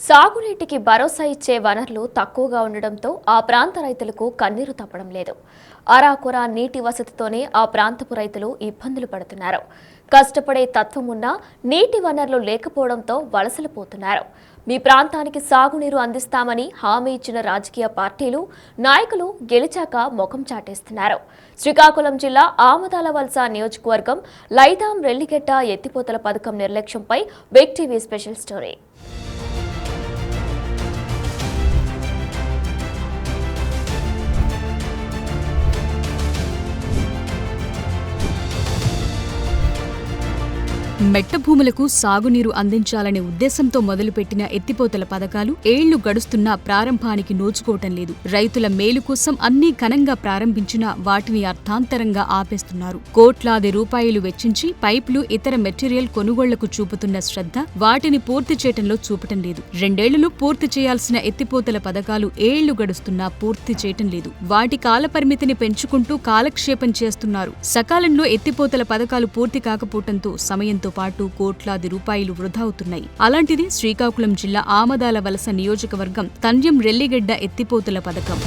సాగునీటికి భరోసా ఇచ్చే వనరులు తక్కువగా ఉండడంతో ఆ ప్రాంత రైతులకు కన్నీరు తప్పడం లేదు. అరాకొరా నీటి వసతితోనే ఆ ప్రాంతపు రైతులు ఇబ్బందులు పడుతున్నారు. కష్టపడే తత్వం ఉన్నా నీటి వనరులు లేకపోవడంతో వలసలు పోతున్నారు. మీ ప్రాంతానికి సాగునీరు అందిస్తామని హామీ ఇచ్చిన రాజకీయ పార్టీలు, నాయకులు గెలిచాక ముఖం చాటేస్తున్నారు. శ్రీకాకుళం జిల్లా ఆమదాలవలస నియోజకవర్గం లైదాం రెల్లిగెట్ట ఎత్తిపోతల పథకం నిర్లక్ష్యంపై బిగ్ టీవీ స్పెషల్ స్టోరీ. మెట్ట భూములకు సాగునీరు అందించాలనే ఉద్దేశంతో మొదలుపెట్టిన ఎత్తిపోతల పథకాలు ఏళ్లు గడుస్తున్నా ప్రారంభానికి నోచుకోవటం లేదు. రైతుల మేలు కోసం అన్నీ ఘనంగా ప్రారంభించినా వాటిని అర్థాంతరంగా ఆపేస్తున్నారు. కోట్లాది రూపాయలు వెచ్చించి పైపులు, ఇతర మెటీరియల్ కొనుగోళ్లకు చూపుతున్న శ్రద్ధ వాటిని పూర్తి చేయటంలో చూపటం లేదు. 2 ఏళ్లలో పూర్తి చేయాల్సిన ఎత్తిపోతల పథకాలు ఏళ్లు గడుస్తున్నా పూర్తి చేయటం లేదు. వాటి కాలపరిమితిని పెంచుకుంటూ కాలక్షేపం చేస్తున్నారు. సకాలంలో ఎత్తిపోతల పథకాలు పూర్తి కాకపోవటంతో సమయంతో పాటు కోట్లాది రూపాయలు వృధా అవుతున్నాయి. అలాంటిది శ్రీకాకుళం జిల్లా ఆమదాలవలస నియోజకవర్గం తన్యం రెల్లిగెడ్డ ఎత్తిపోతల పథకం.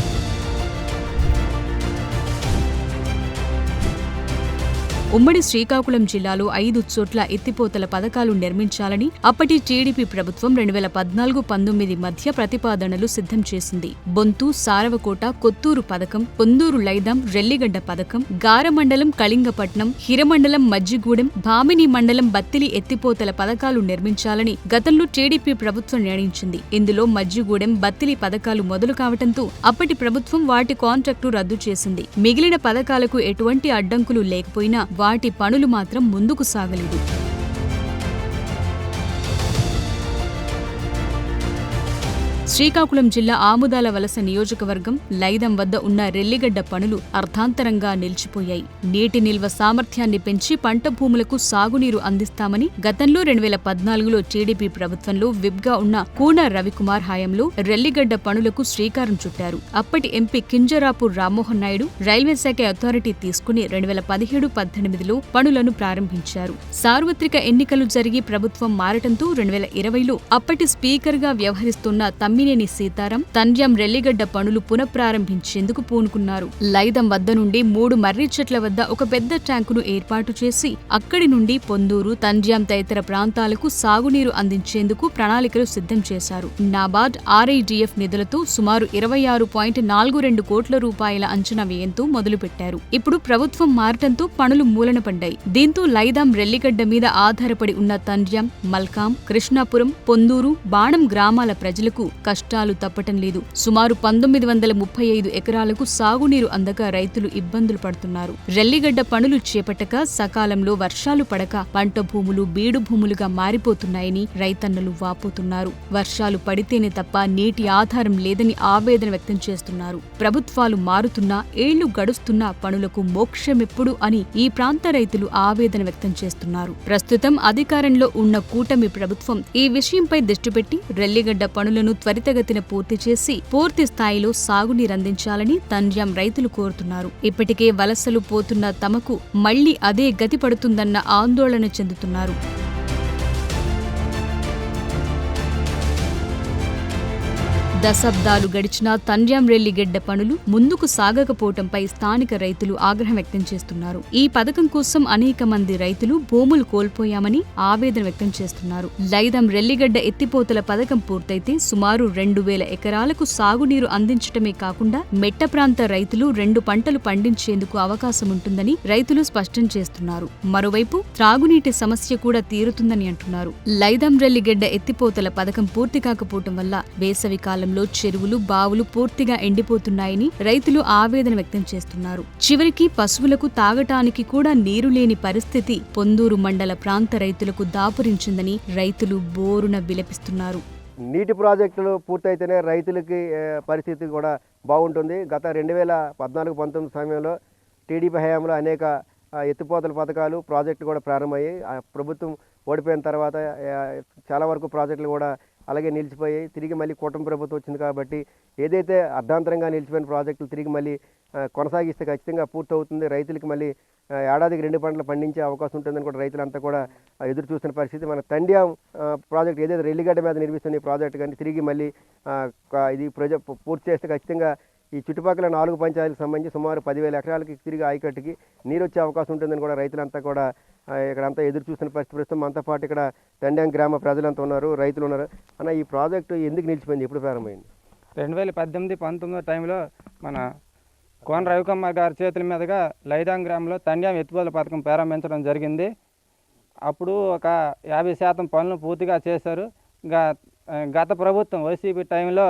ఉమ్మడి శ్రీకాకుళం జిల్లాలో 5 చోట్ల ఎత్తిపోతల పథకాలు నిర్మించాలని అప్పటి టీడీపీ ప్రభుత్వం 2014-19 మధ్య ప్రతిపాదనలు సిద్ధం చేసింది. బొంతు, సారవకోట, కొత్తూరు పథకం, పొందూరు లైదాం రెల్లిగడ్డ పథకం, గారమండలం కళింగపట్నం, హిరమండలం మజ్జిగూడెం, భామిని మండలం బత్తిలి ఎత్తిపోతల పథకాలు నిర్మించాలని గతంలో టీడీపీ ప్రభుత్వం నిర్ణయించింది. ఇందులో మజ్జిగూడెం, బత్తిలి పథకాలు మొదలు కావటంతో అప్పటి ప్రభుత్వం వాటి కాంట్రాక్టు రద్దు చేసింది. మిగిలిన పథకాలకు ఎటువంటి అడ్డంకులు లేకపోయినా వాటి పనులు మాత్రం ముందుకు సాగలేదు. శ్రీకాకుళం జిల్లా ఆముదాలవలస నియోజకవర్గం లైదం వద్ద ఉన్న రెల్లిగడ్డ పనులు అర్థాంతరంగా నిలిచిపోయాయి. నీటి నిల్వ సామర్థ్యాన్ని పెంచి పంట భూములకు సాగునీరు అందిస్తామని గతంలో 2014లో టీడీపీ ప్రభుత్వంలో విప్గా ఉన్న కూన రవికుమార్ హయాంలో రెల్లిగడ్డ పనులకు శ్రీకారం చుట్టారు. అప్పటి ఎంపీ కింజరాపు రామ్మోహన్ నాయుడు రైల్వే శాఖ అథారిటీ తీసుకుని 2017-18లో పనులను ప్రారంభించారు. సార్వత్రిక ఎన్నికలు జరిగి ప్రభుత్వం మారటంతో 2020లో అప్పటి స్పీకర్గా వ్యవహరిస్తున్న తమ్మినేని సీతారాం తన్యం రెల్లిగడ్డ పనులు పునఃప్రారంభించేందుకు పూనుకున్నారు. లైదం వద్ద నుండి 3 మర్రి చెట్ల వద్ద ఒక పెద్ద ట్యాంకును ఏర్పాటు చేసి అక్కడి నుండి పొందూరు, తన్యం తదితర ప్రాంతాలకు సాగునీరు అందించేందుకు ప్రణాళికలు సిద్ధం చేశారు. నాబార్డ్, ఆర్ఐడిఎఫ్ నిధులతో సుమారు 26.42 కోట్ల రూపాయల అంచనా వ్యయంతో మొదలుపెట్టారు. ఇప్పుడు ప్రభుత్వం మారటంతో పనులు మూలన పడ్డాయి. దీంతో లైదాం రెల్లిగడ్డ మీద ఆధారపడి ఉన్న తన్యం, మల్కాం, కృష్ణాపురం, పొందూరు, బాణం గ్రామాల ప్రజలకు కష్టాలు తప్పటం లేదు. సుమారు 1935 ఎకరాలకు సాగునీరు అందక రైతులు ఇబ్బందులు పడుతున్నారు. రెల్లిగడ్డ పనులు చేపట్టక సకాలంలో వర్షాలు పడక పంట భూములు బీడు భూములుగా మారిపోతున్నాయని రైతన్నలు వాపోతున్నారు. వర్షాలు పడితేనే తప్ప నీటి ఆధారం లేదని ఆవేదన వ్యక్తం చేస్తున్నారు. ప్రభుత్వాలు మారుతున్నా ఏళ్లు గడుస్తున్నా పనులకు మోక్షమెప్పుడు అని ఈ ప్రాంత రైతులు ఆవేదన వ్యక్తం చేస్తున్నారు. ప్రస్తుతం అధికారంలో ఉన్న కూటమి ప్రభుత్వం ఈ విషయంపై దృష్టిపెట్టి రెల్లిగడ్డ పనులను త్వరితగతిన పూర్తి చేసి పూర్తి స్థాయిలో సాగునీరందించాలని తన్యం రైతులు కోరుతున్నారు. ఇప్పటికే వలసలు పోతున్న తమకు మళ్లీ అదే గతి పడుతుందన్న ఆందోళన చెందుతున్నారు. దశాబ్దాలు గడిచినా తన్యం రెల్లిగెడ్డ పనులు ముందుకు సాగకపోవటంపై స్థానిక రైతులు ఆగ్రహం వ్యక్తం చేస్తున్నారు. ఈ పథకం కోసం అనేక మంది రైతులు భూములు కోల్పోయామని ఆవేదన వ్యక్తం చేస్తున్నారు. లైదం రెల్లిగడ్డ ఎత్తిపోతల పథకం పూర్తయితే సుమారు 2000 ఎకరాలకు సాగునీరు అందించటమే కాకుండా మెట్ట ప్రాంత రైతులు 2 పంటలు పండించేందుకు అవకాశం ఉంటుందని రైతులు స్పష్టం చేస్తున్నారు. మరోవైపు త్రాగునీటి సమస్య కూడా తీరుతుందని అంటున్నారు. లైదం రెల్లిగెడ్డ ఎత్తిపోతల పథకం పూర్తి కాకపోవటం వల్ల వేసవి కాలంలో చెరువులు, బావులు పూర్తిగా ఎండిపోతున్నాయని రైతులు ఆవేదన వ్యక్తం చేస్తున్నారు. చివరికి పశువులకు తాగటానికి కూడా నీరు లేని పరిస్థితి పొందూరు మండల ప్రాంత రైతులకు దాపురించిందని రైతులు బోరున విలపిస్తున్నారు. నీటి ప్రాజెక్టులు పూర్తయితేనే రైతులకి పరిస్థితి కూడా బాగుంటుంది. గత 2014-19 సమయంలో టీడీపీ హయాంలో అనేక ఎత్తిపోతల పథకాలు ప్రాజెక్టులు కూడా ప్రారంభమయ్యాయి. ప్రభుత్వం ఓడిపోయిన తర్వాత చాలా వరకు ప్రాజెక్టులు కూడా అలాగే నిలిచిపోయాయి. తిరిగి మళ్ళీ కూటమి ప్రభుత్వం వచ్చింది కాబట్టి ఏదైతే అర్ధాంతరంగా నిలిచిపోయిన ప్రాజెక్టులు తిరిగి మళ్ళీ కొనసాగిస్తే ఖచ్చితంగా పూర్తవుతుంది. రైతులకి మళ్ళీ ఏడాదికి 2 పంటలు పండించే అవకాశం ఉంటుందని కూడా రైతులంతా కూడా ఎదురు చూస్తున్న పరిస్థితి. మన తండ్యాం ప్రాజెక్ట్ ఏదైతే రెల్లిగడ్డ మీద నిర్మిస్తున్న ఈ ప్రాజెక్ట్ కానీ తిరిగి మళ్ళీ ఇది పూర్తి చేస్తే ఖచ్చితంగా ఈ చుట్టుపక్కల 4 పంచాయతీలకు సంబంధించి సుమారు 10,000 ఎకరాలకి తిరిగి ఆయకట్టుకి నీరు వచ్చే అవకాశం ఉంటుందని కూడా రైతులంతా కూడా ఇక్కడంతా ఎదురు చూస్తున్న పరిస్థితి. ప్రస్తుతం మనతో పాటు ఇక్కడ తండ్యాం గ్రామ ప్రజలంతా ఉన్నారు, రైతులు ఉన్నారు. అన్న, ఈ ప్రాజెక్టు ఎందుకు నిలిచిపోయింది, ఎప్పుడు ప్రారంభమైంది? 2018-19 టైంలో మన కోన రవికుమార్ గారి చేతుల మీదుగా లైదాం గ్రామంలో తండ్యాం ఎత్తిపోతల పథకం ప్రారంభించడం జరిగింది. అప్పుడు ఒక 50% పనులు పూర్తిగా చేశారు. గత ప్రభుత్వం వైసీపీ టైంలో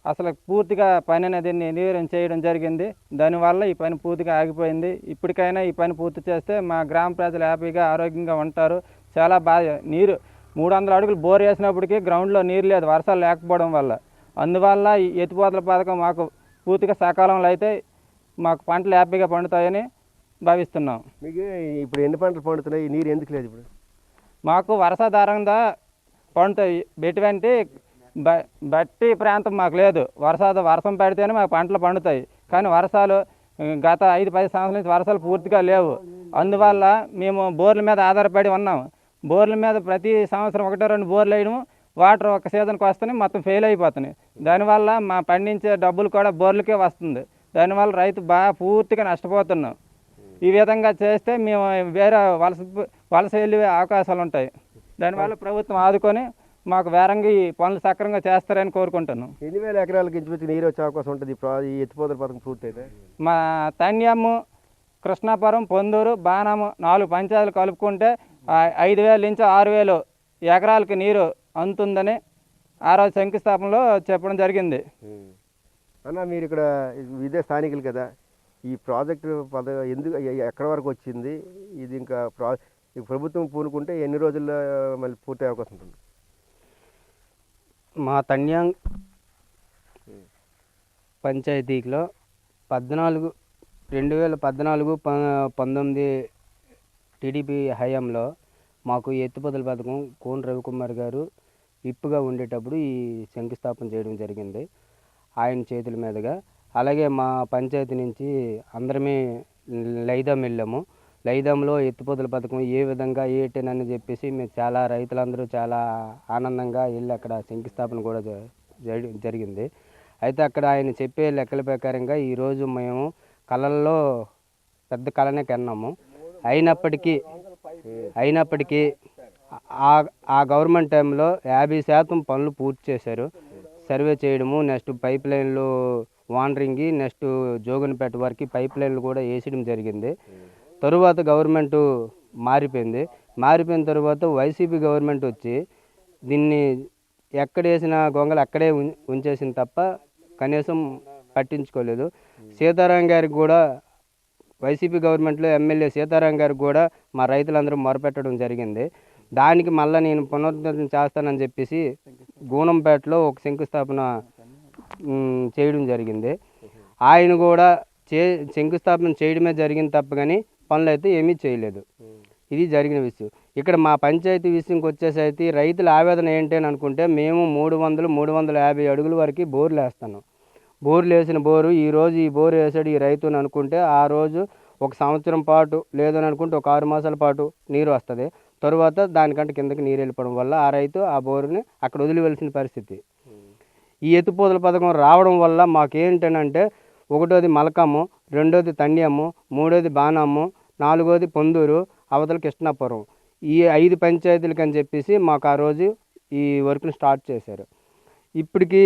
అసలు పూర్తిగా పని అనేది నిర్వీర్యం చేయడం జరిగింది. దానివల్ల ఈ పని పూర్తిగా ఆగిపోయింది. ఇప్పటికైనా ఈ పని పూర్తి చేస్తే మా గ్రామ ప్రజలు హ్యాపీగా ఆరోగ్యంగా ఉంటారు. చాలా బాగా నీరు 300 అడుగులు బోర్ వేసినప్పటికీ గ్రౌండ్లో నీరు లేదు, వర్షాలు లేకపోవడం వల్ల. అందువల్ల ఈ ఎత్తిపోతల పథకం మాకు పూర్తిగా సకాలంలో అయితే మాకు పంటలు హ్యాపీగా పండుతాయని భావిస్తున్నాం. మీకు ఇప్పుడు ఎన్ని పంటలు పండుతున్నాయి? ఈ నీరు ఎందుకు లేదు? ఇప్పుడు మాకు వర్షాధారంగా పండుతాయి. ఎటువంటి బట్టి ప్రాంతం మాకు లేదు. వర్షం పడితేనే మాకు పంటలు పండుతాయి. కానీ వర్షాలు గత 5-10 సంవత్సరాల నుంచి వర్షాలు పూర్తిగా లేవు. అందువల్ల మేము బోర్ల మీద ఆధారపడి ఉన్నాము. బోర్ల మీద ప్రతి సంవత్సరం 1-2 బోర్లు వేయడం, వాటర్ ఒక సీజన్కి వస్తున్నాయి, మొత్తం ఫెయిల్ అయిపోతున్నాయి. దానివల్ల మా పండించే డబ్బులు కూడా బోర్లకే వస్తుంది. దానివల్ల రైతు బాగా పూర్తిగా నష్టపోతున్నాం. ఈ విధంగా చేస్తే మేము వేరే వలస వెళ్ళే అవకాశాలు ఉంటాయి. దానివల్ల ప్రభుత్వం ఆదుకొని మాకు వేరంగా ఈ పనులు సక్రమంగా చేస్తారని కోరుకుంటున్నాం. ఎన్ని వేల ఎకరాలకి ఇంచుమించు నీరు వచ్చే అవకాశం ఉంటుంది ఈ ఎత్తిపోతల పథకం పూర్తయితే? మా తండ్యాము, కృష్ణాపురం, పొందూరు, బాణాము 4 పంచాయతీలు కలుపుకుంటే 5,000 నుంచి 6,000 ఎకరాలకి నీరు అందుతుందని ఆ రోజు శంకుస్థాపనలో చెప్పడం జరిగింది. అన్న, మీరు ఇక్కడ ఇదే స్థానికులు కదా, ఈ ప్రాజెక్టు ఎందుకు ఎక్కడి వరకు వచ్చింది? ఇది ఇంకా ప్రభుత్వం పూనుకుంటే ఎన్ని రోజుల్లో మళ్ళీ పూర్తి అవకాశం ఉంటుంది? మా తండ్యాం పంచాయతీలో 2014-19 టీడీపీ హయాంలో మాకు ఎత్తిపోతల పథకం కోన రవికుమార్ గారు విప్పుగా ఉండేటప్పుడు ఈ శంకుస్థాపన చేయడం జరిగింది ఆయన చేతుల మీదుగా. అలాగే మా పంచాయతీ నుంచి అందరమే లైదాం వెళ్ళాము. లైదాంలో ఎత్తిపోతల పథకం ఏ విధంగా ఏటేనని చెప్పేసి మేము చాలా రైతులందరూ చాలా ఆనందంగా వెళ్ళి అక్కడ శంకుస్థాపన కూడా జరిగింది. అయితే అక్కడ ఆయన చెప్పే లెక్కల ప్రకారంగా ఈరోజు మేము కళల్లో పెద్ద కళనే కన్నాము. అయినప్పటికీ ఆ గవర్నమెంట్ టైంలో 50% పనులు పూర్తి చేశారు. సర్వే చేయడము, నెక్స్ట్ పైప్ లైన్లు వాండరింగ్, నెక్స్ట్ జోగన్పేట వరకు పైప్ లైన్లు కూడా వేసడం జరిగింది. తరువాత గవర్నమెంట్ మారిపోయిన తర్వాత వైసీపీ గవర్నమెంట్ వచ్చి దీన్ని ఎక్కడ వేసిన గొంగలు అక్కడే ఉంచేసింది తప్ప కనీసం పట్టించుకోలేదు. సీతారాం గారికి కూడా వైసీపీ గవర్నమెంట్లో ఎమ్మెల్యే సీతారాం గారికి కూడా మా రైతులందరూ మొరపెట్టడం జరిగింది. దానికి మళ్ళీ నేను పునరుద్ధరణ చేస్తానని చెప్పేసి గూనంపేటలో ఒక శంకుస్థాపన చేయడం జరిగింది. ఆయన కూడా శంకుస్థాపన చేయడమే జరిగింది తప్ప కానీ పనులు అయితే ఏమీ చేయలేదు. ఇది జరిగిన విషయం. ఇక్కడ మా పంచాయతీ విషయంకి వచ్చేసరికి రైతుల ఆవేదన ఏంటి అని అనుకుంటే, మేము 300-350 అడుగుల వరకు బోర్లు వేస్తాను. బోర్లు వేసిన ఈరోజు ఈ బోరు వేసాడు ఈ రైతు అని అనుకుంటే, ఆ రోజు 1 సంవత్సరం పాటు లేదని అనుకుంటే ఒక 6 మాసాల పాటు నీరు వస్తుంది. తరువాత దానికంటే కిందకి నీరు వెళ్ళిపోవడం వల్ల ఆ రైతు ఆ బోరుని అక్కడ వదిలివలసిన పరిస్థితి. ఈ ఎత్తిపోతల పథకం రావడం వల్ల మాకేంటనంటే, 1వది మలకము, 2వది తండ్యము, 3వది బాణము, 4వది పొందూరు, అవతల కృష్ణాపురం. ఈ 5 పంచాయతీలకి అని చెప్పేసి మాకు ఆ రోజు ఈ వర్క్ని స్టార్ట్ చేశారు. ఇప్పటికీ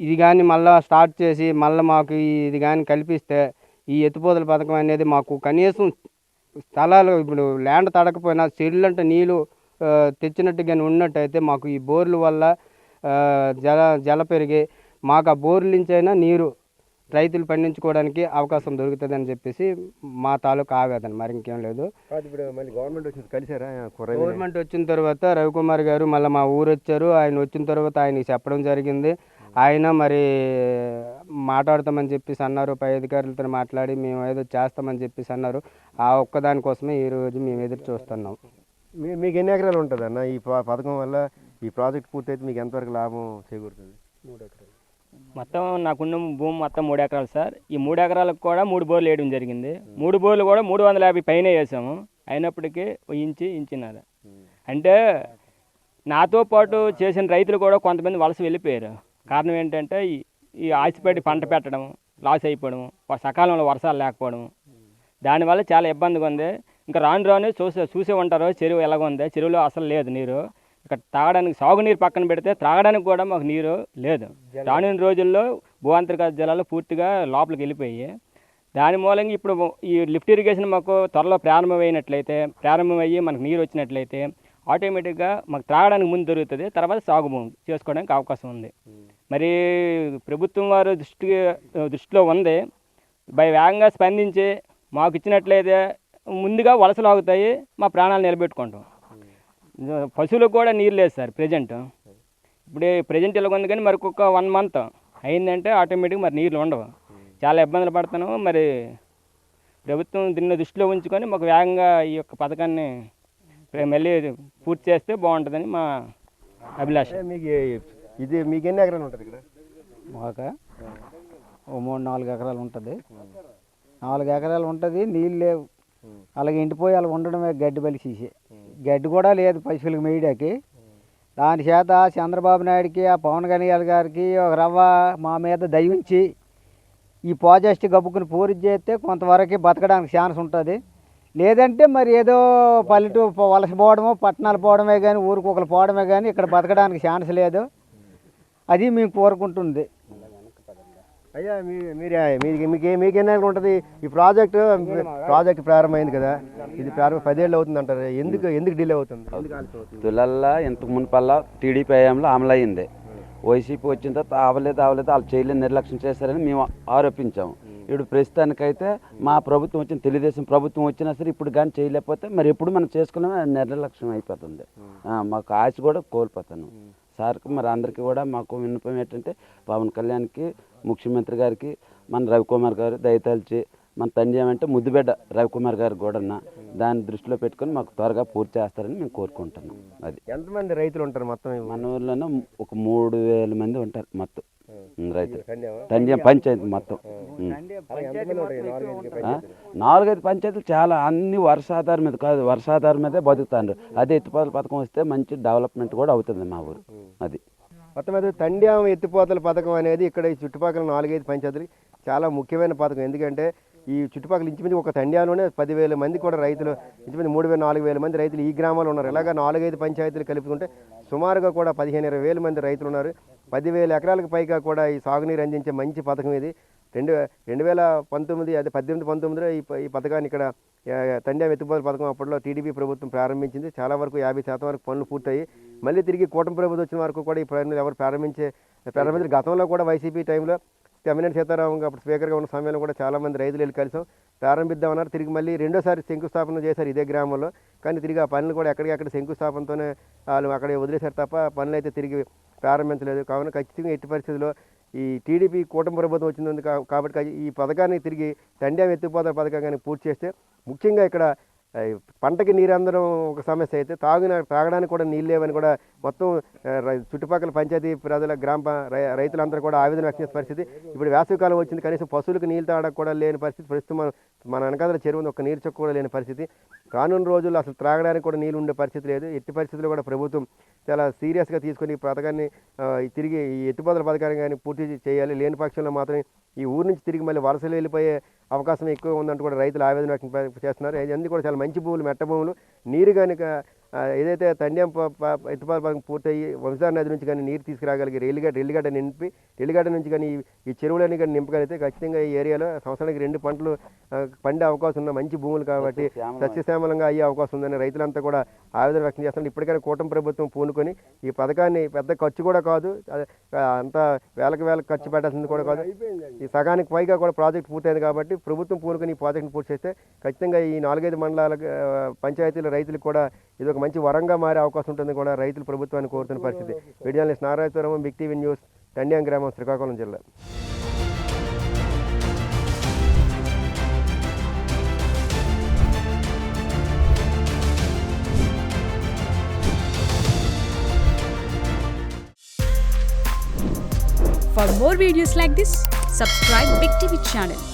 ఇది కానీ మళ్ళీ స్టార్ట్ చేసి మళ్ళీ మాకు ఇది కానీ కల్పిస్తే ఈ ఎత్తిపోతల పథకం అనేది మాకు కనీసం స్థలాలు ఇప్పుడు ల్యాండ్ తడకపోయినా చెరువులు అంటే నీళ్ళు తెచ్చినట్టు కానీ ఉన్నట్టయితే మాకు ఈ బోర్ల వల్ల జల పెరిగి మాకు ఆ బోర్ల నుంచి అయినా నీరు రైతులు పండించుకోవడానికి అవకాశం దొరుకుతుంది అని చెప్పేసి మా తాలూకా ఆవేదన, మరి ఇంకేం లేదు. గవర్నమెంట్ వచ్చిన తర్వాత రవికుమార్ గారు మళ్ళీ మా ఊరు వచ్చారు. ఆయన వచ్చిన తర్వాత ఆయనకి చెప్పడం జరిగింది. ఆయన మరి మాట్లాడతామని చెప్పేసి అన్నారు. పై అధికారులతో మాట్లాడి మేము ఏదో చేస్తామని చెప్పేసి అన్నారు. ఆ ఒక్కదానికోసమే ఈరోజు మేము ఎదురు చూస్తున్నాం. మీకు ఎన్ని ఎకరాలు ఉంటుంది అన్న ఈ పథకం వల్ల? ఈ ప్రాజెక్ట్ పూర్తయితే మీకు ఎంతవరకు లాభం చేకూరుతుంది? మొత్తం నాకున్న భూమి మొత్తం 3 ఎకరాలు సార్. ఈ 3 ఎకరాలకు కూడా 3 బోర్లు వేయడం జరిగింది. 3 బోర్లు కూడా 350 పైన వేసాము. అయినప్పటికీ ఇంచినారు. అంటే నాతో పాటు చేసిన రైతులు కూడా కొంతమంది వలస వెళ్ళిపోయారు. కారణం ఏంటంటే ఈ ఆశపడి పంట పెట్టడం, లాస్ అయిపోవడం, సకాలంలో వర్షాలు లేకపోవడం, దానివల్ల చాలా ఇబ్బందిగా ఉంది. ఇంకా రాను చూసే ఉంటారు చెరువు ఎలాగ ఉంది. చెరువులో అసలు లేదు నీరు. ఇక్కడ తాగడానికి సాగునీరు పక్కన పెడితే త్రాగడానికి కూడా మాకు నీరు లేదు. రానున్న రోజుల్లో భూఅంతర్గత జలాలు పూర్తిగా లోపలికి వెళ్ళిపోయి, దాని మూలంగా ఇప్పుడు ఈ లిఫ్ట్ ఇరిగేషన్ మాకు త్వరలో ప్రారంభమయ్యి మనకు నీరు వచ్చినట్లయితే ఆటోమేటిక్గా మాకు త్రాగడానికి ముందు దొరుకుతుంది. తర్వాత సాగు చేసుకోవడానికి అవకాశం ఉంది. మరి ప్రభుత్వం వారు దృష్టిలో ఉంది. వేగంగా స్పందించి మాకు ఇచ్చినట్లయితే ముందుగా వలసలు ఆగుతాయి, మా ప్రాణాలు నిలబెట్టుకుంటాం. పశువులకు కూడా నీరు లేదు సార్ ప్రజెంట్. ఇప్పుడు ప్రజెంట్ ఇలా ఉంది, కానీ మరి ఒక 1 మంత్ అయిందంటే ఆటోమేటిక్గా మరి నీళ్ళు ఉండవు. చాలా ఇబ్బందులు పడుతున్నాము. మరి ప్రభుత్వం దీన్ని దృష్టిలో ఉంచుకొని మాకు వేగంగా ఈ యొక్క పథకాన్ని మళ్ళీ పూర్తి చేస్తే బాగుంటుందని మా అభిలాష. మీకు ఎన్ని ఎకరాలు ఉంటుంది ఇక్కడ? మాకు 3-4 ఎకరాలు ఉంటుంది. 4 ఎకరాలు ఉంటుంది, నీళ్ళు లేవు. అలాగే ఎండిపోయి అలా ఉండడమే, గడ్డి బలిసేసి గడ్డి కూడా లేదు పశువులకు మేయడానికి. దాని చేత చంద్రబాబు నాయుడికి, ఆ పవన్ కళ్యాణ్ గారికి ఒక రవ్వ మా మీద దయించి ఈ ప్రాజెక్ట్ గబ్బుకుని పూర్తి చేస్తే కొంతవరకు బతకడానికి ఛాన్స్ ఉంటుంది. లేదంటే మరి ఏదో పల్లెటూరు వలస పోవడమో, పట్టణాలు పోవడమే కానీ, ఊరికి ఒకరు పోవడమే కానీ ఇక్కడ బతకడానికి ఛాన్స్ లేదు. అది మేము కోరుకుంటుంది. అయ్యా మీకు ఎన్ని ఎకరాలు ఉంటుంది? ఈ ప్రాజెక్ట్ ప్రారంభమైంది కదా, ఇది 10 ఏళ్ళు అవుతుంది అంటారు. ఎందుకు డిలే అవుతుంది? తులల్లా ఇంతకు మునుపల్లా టీడీపీ హయాంలో అమలయ్యింది. వైసీపీ వచ్చిన తర్వాత అవలేదు వాళ్ళు చేయలేదు, నిర్లక్ష్యం చేశారని మేము ఆరోపించాము. ఇప్పుడు ప్రస్తుతానికైతే మా ప్రభుత్వం వచ్చిన, తెలుగుదేశం ప్రభుత్వం వచ్చినా సరే ఇప్పుడు కానీ చేయలేకపోతే మరి ఎప్పుడు మనం చేసుకున్నామే నిర్లక్ష్యం అయిపోతుంది. మాకు ఆశ కూడా కోల్పోతాను. సార్కి మరి అందరికీ కూడా మాకు విన్నపం ఏంటంటే, పవన్ కళ్యాణ్కి, ముఖ్యమంత్రి గారికి, మన రవికుమార్ గారు దయతలిచి మన తండ్రి ఏమంటే ముద్దుబిడ్డ రవికుమార్ గారు కూడా దాన్ని దృష్టిలో పెట్టుకొని మాకు త్వరగా పూర్తి చేస్తారని మేము కోరుకుంటున్నాం. అది ఎంతమంది రైతులు ఉంటారు మొత్తం మన ఊర్లోనే? ఒక 3000 మంది ఉంటారు మొత్తం రైతులు. తండ్రి పంచాయతీ మొత్తం 4-5 పంచాయతీలు చాలా, అన్ని వర్షాధారం మీద కాదు, వర్షాధారం మీదే బతుకుతారు. అదే ఎత్తిపోతల పథకం వస్తే మంచి డెవలప్మెంట్ కూడా అవుతుంది మా ఊరు. అది మొత్తం మీద తండ్యాం ఎత్తిపోతల పథకం అనేది ఇక్కడ ఈ చుట్టుపక్కల 4-5 పంచాయతీలకి చాలా ముఖ్యమైన పథకం. ఎందుకంటే ఈ చుట్టుపక్కల ఇంచుమించు ఒక తండ్యాలోనే 10,000 మంది కూడా రైతులు, ఇంచుమించు 3,000-4,000 మంది రైతులు ఈ గ్రామాల్లో ఉన్నారు. ఇలాగా 4-5 పంచాయతీలు కలుపుకుంటే సుమారుగా కూడా 15,000-20,000 మంది రైతులు ఉన్నారు. 10,000 ఎకరాలకు పైగా కూడా ఈ సాగునీరు అందించే మంచి పథకం ఇది. 2019 అదే 18-19లో ఈ పథకాన్ని ఇక్కడ తండ్యాం ఎత్తిపోతల పథకం అప్పట్లో టీడీపీ ప్రభుత్వం ప్రారంభించింది. చాలా వరకు 50% వరకు పనులు పూర్తయి మళ్ళీ తిరిగి కూటమి ప్రభుత్వం వచ్చిన వరకు కూడా ఈ పనులు ఎవరు ప్రారంభించారు. గతంలో కూడా వైసీపీ టైంలో తమ్మినేని సీతారామన్ అప్పుడు స్పీకర్గా ఉన్న సమయంలో కూడా చాలామంది రైతులు వెళ్ళి కలిసాం, ప్రారంభిద్దామన్నారు. తిరిగి మళ్ళీ రెండోసారి శంకుస్థాపన చేశారు ఇదే గ్రామంలో. కానీ తిరిగి ఆ పనులు కూడా ఎక్కడికక్కడ శంకుస్థాపనతోనే వాళ్ళు అక్కడే వదిలేశారు తప్ప పనులు అయితే తిరిగి ప్రారంభించలేదు. కావున ఖచ్చితంగా ఎట్టి పరిస్థితుల్లో ఈ టీడీపీ కూటమి ప్రభుత్వం వచ్చింది కాబట్టి ఈ పథకాన్ని తిరిగి తండ్యాం ఎత్తిపోతల పథకాన్ని పూర్తి చేస్తే, ముఖ్యంగా ఇక్కడ పంటకి నీరు అందడం ఒక సమస్య అయితే తాగడానికి కూడా నీళ్ళు లేవని కూడా మొత్తం చుట్టుపక్కల పంచాయతీ ప్రజల రైతులందరూ కూడా ఆవేదన వ్యక్తం చేసే పరిస్థితి. ఇప్పుడు వేసవికాలం వచ్చింది, కనీసం పశువులకు నీళ్ళు తాగడానికి కూడా లేని పరిస్థితి. ప్రస్తుతం మన వెనకాల చెరువు ఒక నీరు చొక్క కూడా లేని పరిస్థితి. రానున్న రోజుల్లో అసలు త్రాగడానికి కూడా నీళ్ళు ఉండే పరిస్థితి లేదు. ఎట్టి పరిస్థితుల్లో కూడా ప్రభుత్వం చాలా సీరియస్గా తీసుకొని ఈ పథకాన్ని తిరిగి ఈ ఎత్తిపోతల పథకాన్ని కానీ పూర్తి చేయాలి. లేని పక్షంలో మాత్రం ఈ ఊరు నుంచి తిరిగి మళ్ళీ వలసలు వెళ్ళిపోయే అవకాశం ఎక్కువ ఉందంటూ కూడా రైతులు ఆవేదన వ్యక్తం చేస్తున్నారు. ఇవన్నీ కూడా చాలా మంచి భూములు, మెట్ట భూములు. నీరు కనుక ఏదైతే తండ్యాం ఎత్తిపోతల పథకం పూర్తయ్యి వంశార్ నది నుంచి కానీ నీరు తీసుకురాగలిగి రెల్లిగడ్డ నుంచి కానీ ఈ చెరువులని కానీ నింపగలిగితే ఖచ్చితంగా ఈ ఏరియాలో సంవత్సరానికి 2 పంటలు పండే అవకాశం ఉన్న మంచి భూములు కాబట్టి సస్యశ్యామలంగా అయ్యే అవకాశం ఉందని రైతులంతా కూడా ఆవేదన వ్యక్తం చేస్తున్నారు. ఇప్పటికైనా కూటమి ప్రభుత్వం పూనుకొని ఈ పథకాన్ని, పెద్ద ఖర్చు కూడా కాదు, అంత వేలకు ఖర్చు పెట్టాల్సింది కూడా కాదు, ఈ సగానికి పైగా కూడా ప్రాజెక్ట్ పూర్తయింది కాబట్టి ప్రభుత్వం పూనుకొని ఈ ప్రాజెక్ట్ని పూర్తి చేస్తే ఖచ్చితంగా ఈ 4-5 మండలాల పంచాయతీల రైతులకు కూడా ఇది ఒక మంచి వరంగా మారే అవకాశం ఉంటుంది కూడా రైతులు ప్రభుత్వాన్ని కోరుతున్న పరిస్థితి. Video journalist Narayanapuram, big TV news, Tandyam గ్రామం, శ్రీకాకుళం జిల్లా. For more videos like this, subscribe Big TV channel.